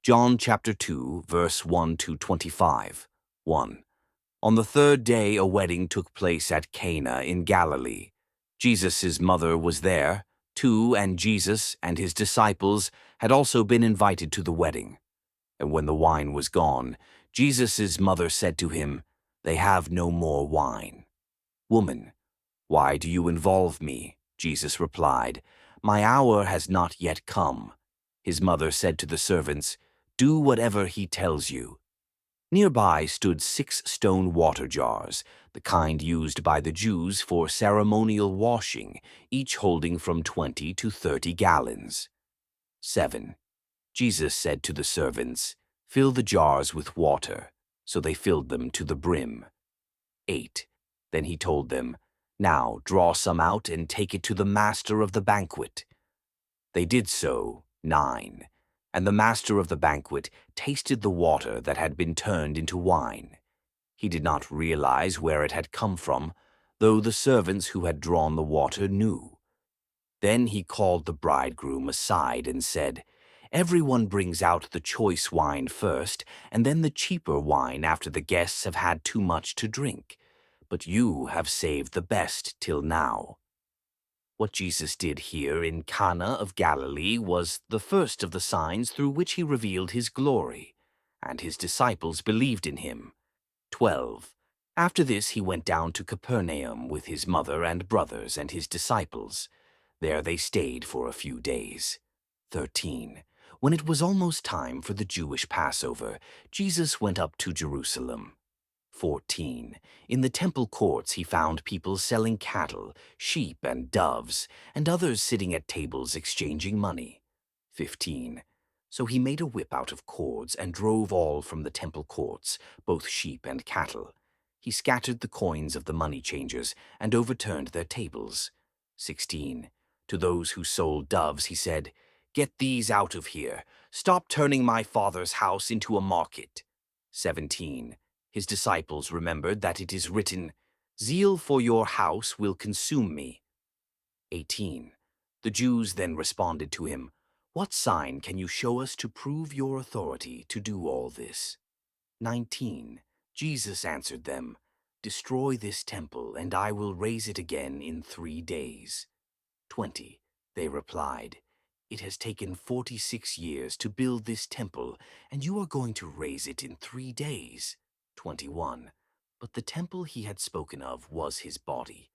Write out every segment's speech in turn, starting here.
John chapter 2, verse 1 to 25. 1. On the third day a wedding took place at Cana in Galilee. Jesus' mother was there. 2. And Jesus and his disciples had also been invited to the wedding. And when the wine was gone, Jesus' mother said to him, "They have no more wine." "Woman, why do you involve me?" Jesus replied, "My hour has not yet come." His mother said to the servants, "Do whatever he tells you." Nearby stood 6 stone water jars, the kind used by the Jews for ceremonial washing, each holding from 20 to 30 gallons. 7. Jesus said to the servants, "Fill the jars with water." So they filled them to the brim. 8. Then he told them, "Now draw some out and take it to the master of the banquet." They did so. 9. And the master of the banquet tasted the water that had been turned into wine. He did not realize where it had come from, though the servants who had drawn the water knew. Then he called the bridegroom aside and said, "Everyone brings out the choice wine first, and then the cheaper wine after the guests have had too much to drink. But you have saved the best till now." What Jesus did here in Cana of Galilee was the first of the signs through which he revealed his glory, and his disciples believed in him. 12. After this he went down to Capernaum with his mother and brothers and his disciples. There they stayed for a few days. 13. When it was almost time for the Jewish Passover, Jesus went up to Jerusalem. 14. In the temple courts he found people selling cattle, sheep, and doves, and others sitting at tables exchanging money. 15. So he made a whip out of cords and drove all from the temple courts, both sheep and cattle. He scattered the coins of the money changers and overturned their tables. 16. To those who sold doves he said, "Get these out of here. Stop turning my Father's house into a market." 17. His disciples remembered that it is written, "Zeal for your house will consume me." 18. The Jews then responded to him, "What sign can you show us to prove your authority to do all this?" 19. Jesus answered them, "Destroy this temple, and I will raise it again in 3 days." 20. They replied, "It has taken 46 years to build this temple, and you are going to raise it in 3 days. 21. But the temple he had spoken of was his body.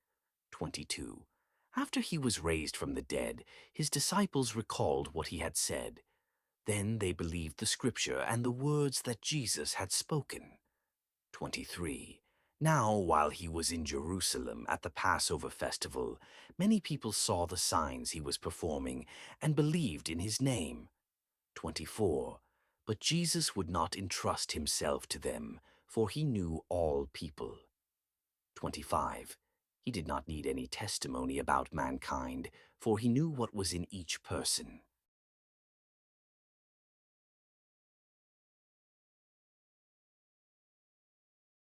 22. After he was raised from the dead, his disciples recalled what he had said. Then they believed the scripture and the words that Jesus had spoken. 23. Now, while he was in Jerusalem at the Passover festival, many people saw the signs he was performing and believed in his name. 24. But Jesus would not entrust himself to them, for he knew all people. 25. He did not need any testimony about mankind, for he knew what was in each person.